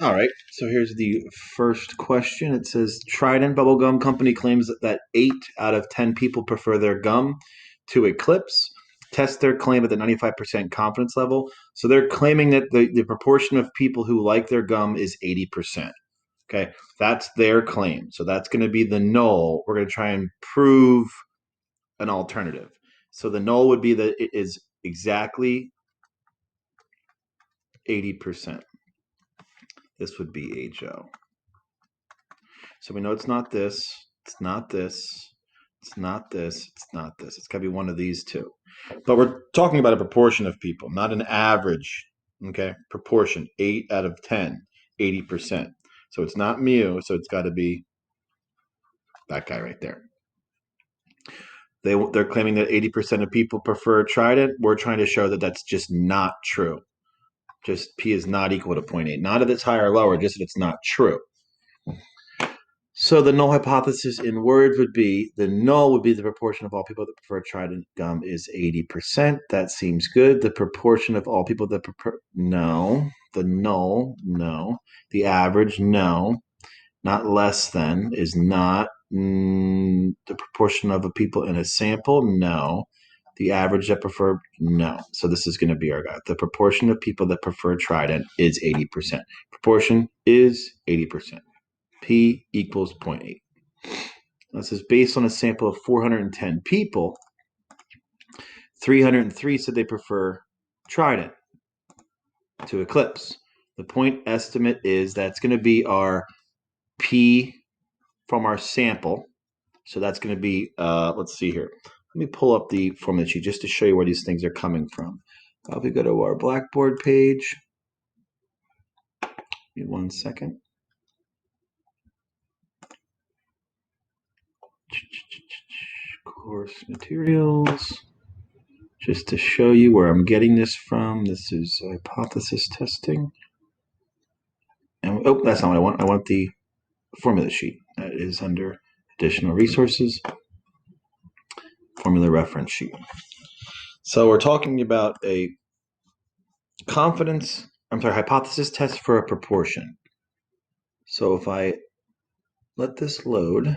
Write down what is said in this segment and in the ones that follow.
All right, so here's the first question. It says Trident Bubblegum Company claims that 8 out of 10 people prefer their gum to Eclipse. Test their claim at the 95% confidence level. So they're claiming that the proportion of people who like their gum is 80%. Okay, that's their claim. So that's going to be the null. We're going to try and prove an alternative. So the null would be that it is exactly 80%. This would be HO. So we know it's not this, it's not this, it's not this, it's not this. It's got to be one of these two. But we're talking about a proportion of people, not an average. Okay, proportion, 8 out of 10, 80%. So it's not mu, so it's got to be that guy right there. They're claiming that 80% of people prefer Trident. We're trying to show that that's just not true. Just P is not equal to 0.8. Not that it's higher or lower, just that it's not true. So the null hypothesis in words would be the null would be the proportion of all people that prefer Trident gum is 80%. That seems good. The proportion of all people that prefer no. The null, no. The average, no. Not less than is not the proportion of the people in a sample, no. The average that prefer, no. So this is going to be our guy. The proportion of people that prefer Trident is 80%. Proportion is 80%. P equals 0.8. This is based on a sample of 410 people. 303 said they prefer Trident to Eclipse. The point estimate is that's going to be our P from our sample. So that's going to be, let's see here. Let me pull up the formula sheet just to show you where these things are coming from. We go to our Blackboard page. Give me 1 second. Course materials. Just to show you where I'm getting this from. This is hypothesis testing. And oh, that's not what I want. I want the formula sheet. That is under additional resources. Formula reference sheet. So we're talking about a hypothesis test for a proportion. So if I let this load,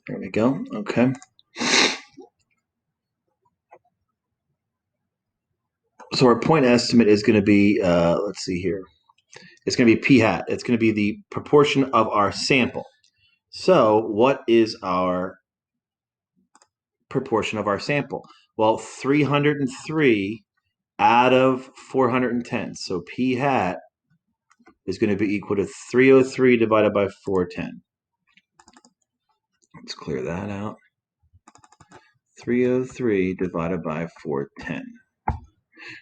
there we go. Okay. So our point estimate is going to be, let's see here. It's going to be p hat. It's going to be the proportion of our sample. So what is our proportion of our sample? Well, 303 out of 410. So p hat is going to be equal to 303 divided by 410. Let's clear that out. 303 divided by 410.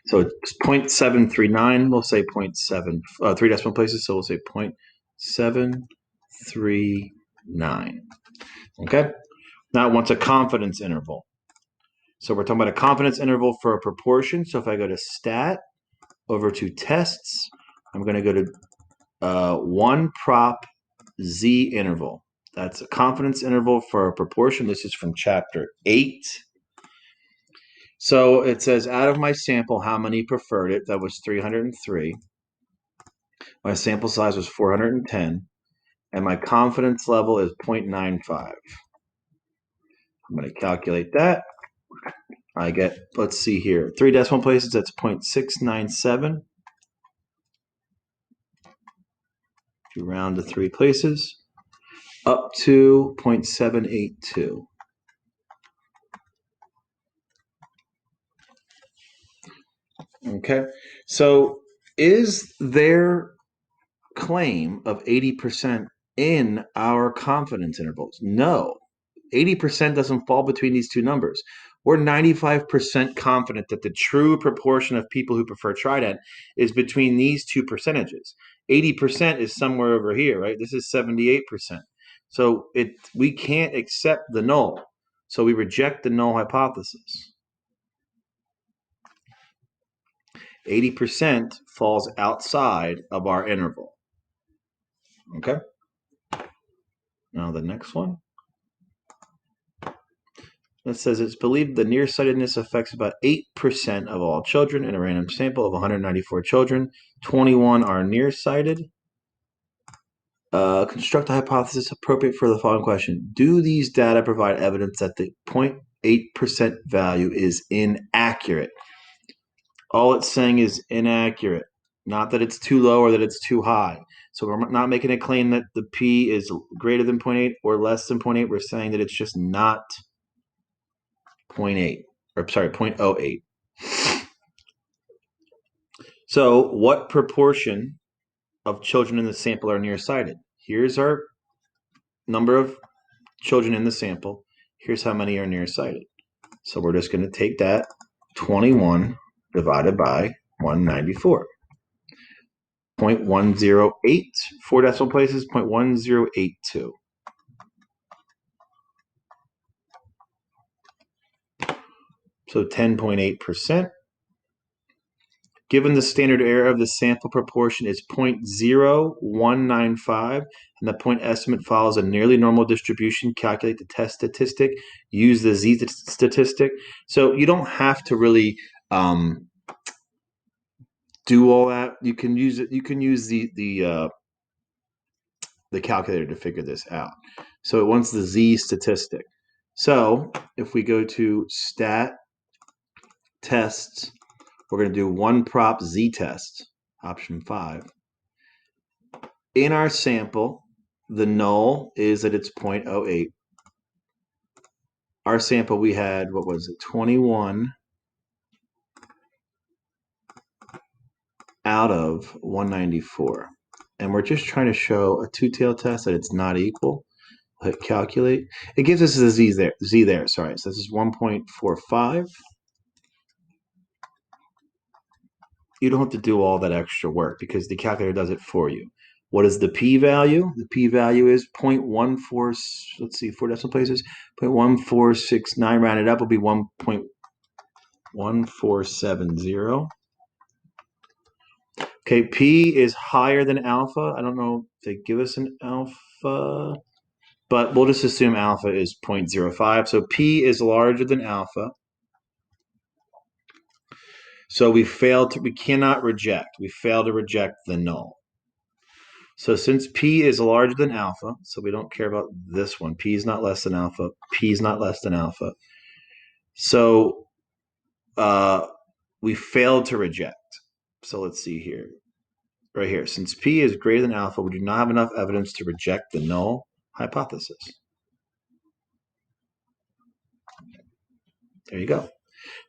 So it's 0.739. We'll say 0.7, 3 decimal places. So we'll say 0.739. Okay. Now it wants a confidence interval. So we're talking about a confidence interval for a proportion. So if I go to stat over to tests, I'm going to go to 1 prop z interval. That's a confidence interval for a proportion. This is from chapter 8. So it says out of my sample, how many preferred it? That was 303. My sample size was 410. And my confidence level is 0.95. I'm going to calculate that. I get, let's see here, 3 decimal places, that's 0.697. If you round to 3 places, up to 0.782. Okay, so is their claim of 80% in our confidence intervals? No, 80% doesn't fall between these two numbers. We're 95% confident that the true proportion of people who prefer Trident is between these two percentages. 80% is somewhere over here, right? This is 78%. So we can't accept the null. So we reject the null hypothesis. 80% falls outside of our interval. Okay? Now the next one. It says it's believed the nearsightedness affects about 8% of all children in a random sample of 194 children. 21 are nearsighted. Construct a hypothesis appropriate for the following question. Do these data provide evidence that the 0.8% value is inaccurate? All it's saying is inaccurate, not that it's too low or that it's too high. So we're not making a claim that the P is greater than 0.8 or less than 0.8. We're saying that it's just not 0.8, or sorry, 0.08. So what proportion of children in the sample are nearsighted? Here's our number of children in the sample. Here's how many are nearsighted. So we're just going to take that 21 divided by 194. 0.108, 4 decimal places, 0.1082. So 10.8%. Given the standard error of the sample proportion is 0.0195 and the point estimate follows a nearly normal distribution, calculate the test statistic, use the Z statistic. So you don't have to really do all that. You can use it. You can use the calculator to figure this out. So it wants the Z statistic. So if we go to stat tests, we're going to do one prop Z test, option 5. In our sample, the null is that it's 0.08. Our sample, we had, what was it, 21 out of 194. And we're just trying to show a two-tailed test that it's not equal. Hit calculate. It gives us a Z there, sorry. So this is 1.45. You don't have to do all that extra work because the calculator does it for you. What is the p-value? The p-value is 0.14, let's see, 4 decimal places, 0.1469 rounded up will be 1.1470. Okay, p is higher than alpha. I don't know if they give us an alpha, but we'll just assume alpha is 0.05. So p is larger than alpha. So we cannot reject. We fail to reject the null. So since p is larger than alpha, so we don't care about this one. P is not less than alpha. P is not less than alpha. So we failed to reject. So let's see here. Right here. Since p is greater than alpha, we do not have enough evidence to reject the null hypothesis. There you go.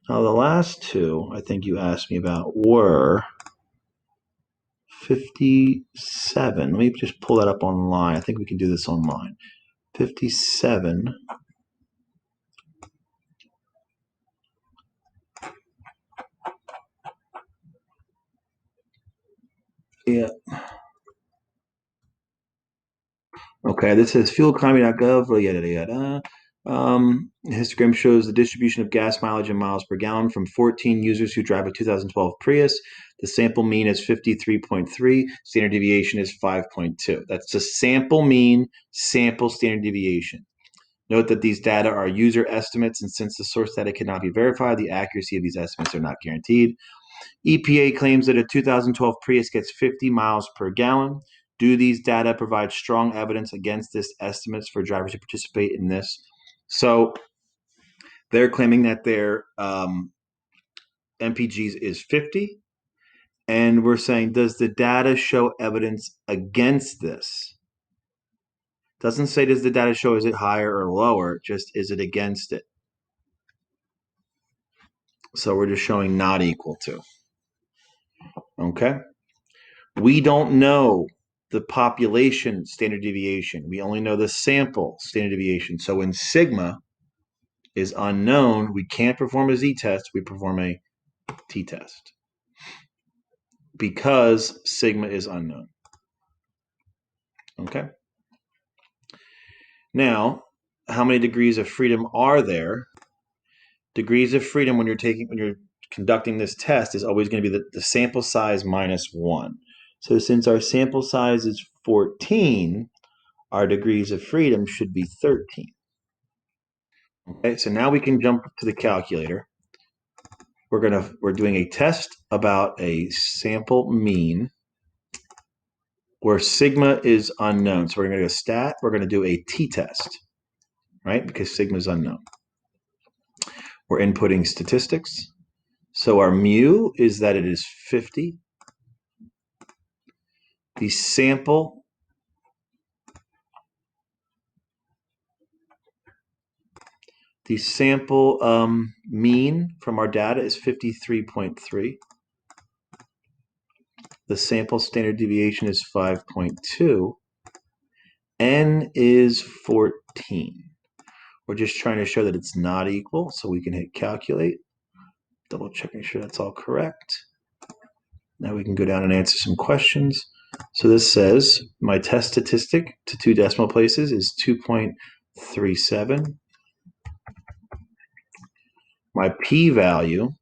Now the last two I think you asked me about were 57. Let me just pull that up online. I think we can do this online. 57. Yeah. Okay, this says fueleconomy.gov, yada, yada, yada. Histogram shows the distribution of gas mileage in miles per gallon from 14 users who drive a 2012 Prius. The sample mean is 53.3. Standard deviation is 5.2. That's the sample mean, sample standard deviation. Note that these data are user estimates, and since the source data cannot be verified, the accuracy of these estimates are not guaranteed. EPA claims that a 2012 Prius gets 50 miles per gallon. Do these data provide strong evidence against this estimates for drivers who participate in this? So they're claiming that their MPGs is 50. And we're saying, does the data show evidence against this? Doesn't say, does the data show, is it higher or lower? Just, is it against it? So we're just showing not equal to. Okay. We don't know the population standard deviation. We only know the sample standard deviation. So when sigma is unknown, we can't perform a z-test. We perform a t-test because sigma is unknown. Okay. Now, how many degrees of freedom are there? Degrees of freedom when you're conducting this test is always going to be the sample size minus 1. So since our sample size is 14, our degrees of freedom should be 13. Okay, so now we can jump to the calculator. We're doing a test about a sample mean where sigma is unknown. So we're going to go stat. We're going to do a t-test, right? Because sigma is unknown. We're inputting statistics. So our mu is that it is 50. The sample mean from our data is 53.3. The sample standard deviation is 5.2. N is 14. We're just trying to show that it's not equal, so we can hit calculate. Double checking sure that's all correct. Now we can go down and answer some questions. So this says my test statistic to 2 decimal places is 2.37. My p-value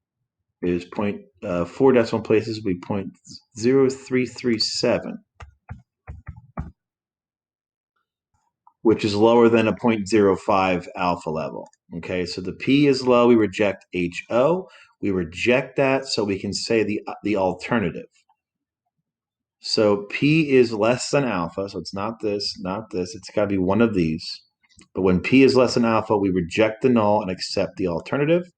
is 4 decimal places will be 0.0337, which is lower than a 0.05 alpha level. Okay, so the p is low. We reject HO. We reject that so we can say the alternative. So p is less than alpha, so it's not this, not this. It's got to be one of these. But when p is less than alpha, we reject the null and accept the alternative.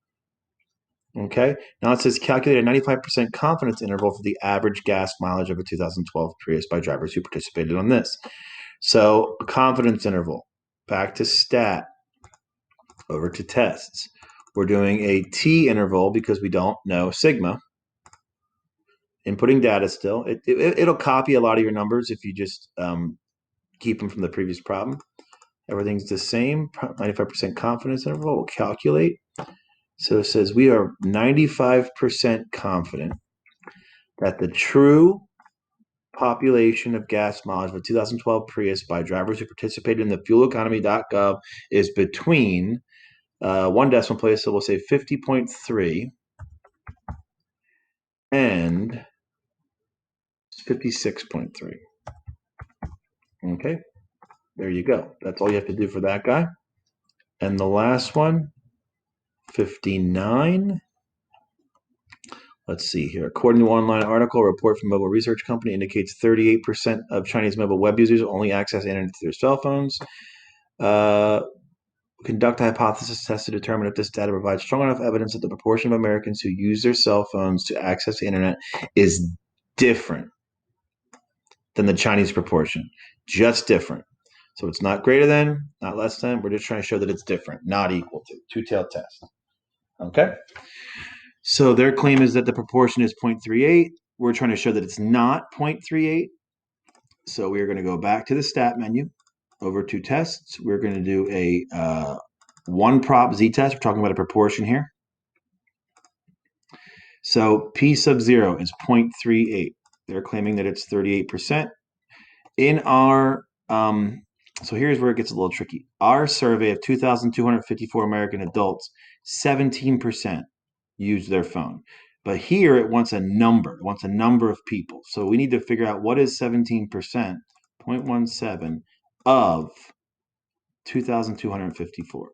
Okay, now it says calculate a 95% confidence interval for the average gas mileage of a 2012 Prius by drivers who participated on this. So a confidence interval, back to stat, over to tests. We're doing a t interval because we don't know sigma. Inputting data still. It'll copy a lot of your numbers if you just keep them from the previous problem. Everything's the same, 95% confidence interval. We'll calculate. So it says we are 95% confident that the true population of gas mileage of a 2012 Prius by drivers who participated in the fueleconomy.gov is between 1 decimal place, so we'll say 50.3 and 56.3. Okay, there you go. That's all you have to do for that guy. And the last one, 59. Let's see here. According to an online article, a report from a mobile research company indicates 38% of Chinese mobile web users only access the internet through their cell phones. Conduct a hypothesis test to determine if this data provides strong enough evidence that the proportion of Americans who use their cell phones to access the internet is different than the Chinese proportion. Just different. So it's not greater than, not less than. We're just trying to show that it's different, not equal to. Two-tailed test. Okay? So their claim is that the proportion is 0.38. We're trying to show that it's not 0.38. So we're going to go back to the stat menu, over to tests. We're going to do a one prop z-test. We're talking about a proportion here. So p sub 0 is 0.38. They're claiming that it's 38%. In our, so here's where it gets a little tricky. Our survey of 2,254 American adults, 17% used their phone. But here it wants a number. It wants a number of people. So we need to figure out what is 17%, 0.17, of 2,254.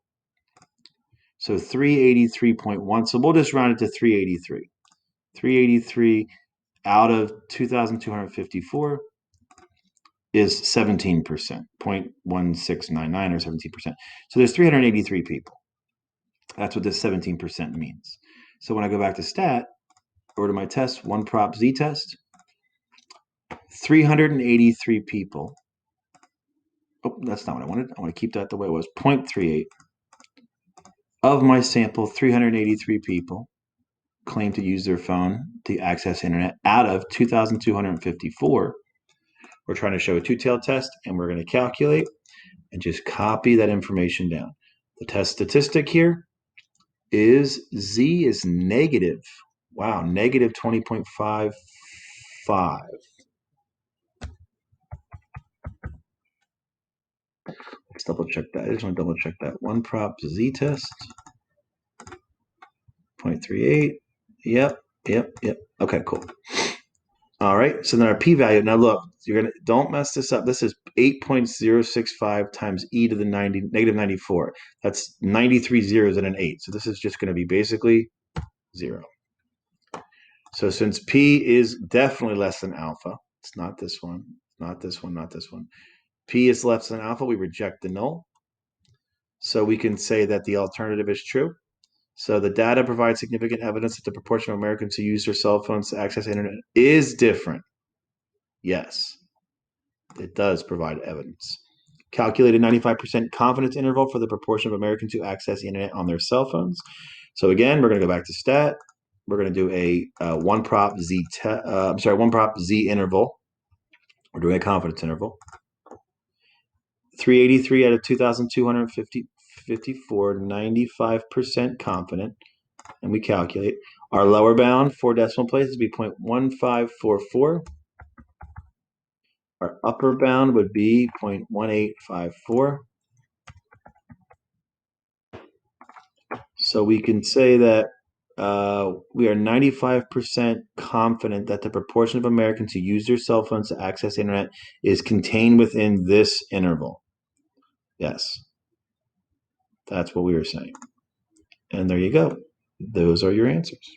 So 383.1. So we'll just round it to 383. 383 out of 2,254 is 17%, 0.1699 or 17%. So there's 383 people. That's what this 17% means. So when I go back to stat, or to my test, one prop z-test, 383 people. Oh, that's not what I wanted. I want to keep that the way it was. 0.38 of my sample, 383 people claim to use their phone to access internet out of 2,254. We're trying to show a two-tailed test, and we're going to calculate and just copy that information down. The test statistic here is Z is negative. Wow, negative 20.55. Let's double check that. I just want to double check that. One prop Z test. 0.38. Yep. Okay, cool. All right. So then our p-value. Now look, don't mess this up. This is 8.065 times e to the negative 94. That's 93 zeros and an 8. So this is just going to be basically 0. So since p is definitely less than alpha, it's not this one, not this one, not this one. P is less than alpha, we reject the null. So we can say that the alternative is true. So the data provides significant evidence that the proportion of Americans who use their cell phones to access the internet is different. Yes, it does provide evidence. Calculated 95% confidence interval for the proportion of Americans who access the internet on their cell phones. So again, we're going to go back to stat. We're going to do a one prop z interval. We're doing a confidence interval. 383 out of 2,254, 95% confident. And we calculate. Our lower bound, 4 decimal places, would be 0.1544. Our upper bound would be 0.1854. So we can say that we are 95% confident that the proportion of Americans who use their cell phones to access the internet is contained within this interval. Yes, that's what we were saying. And there you go. Those are your answers.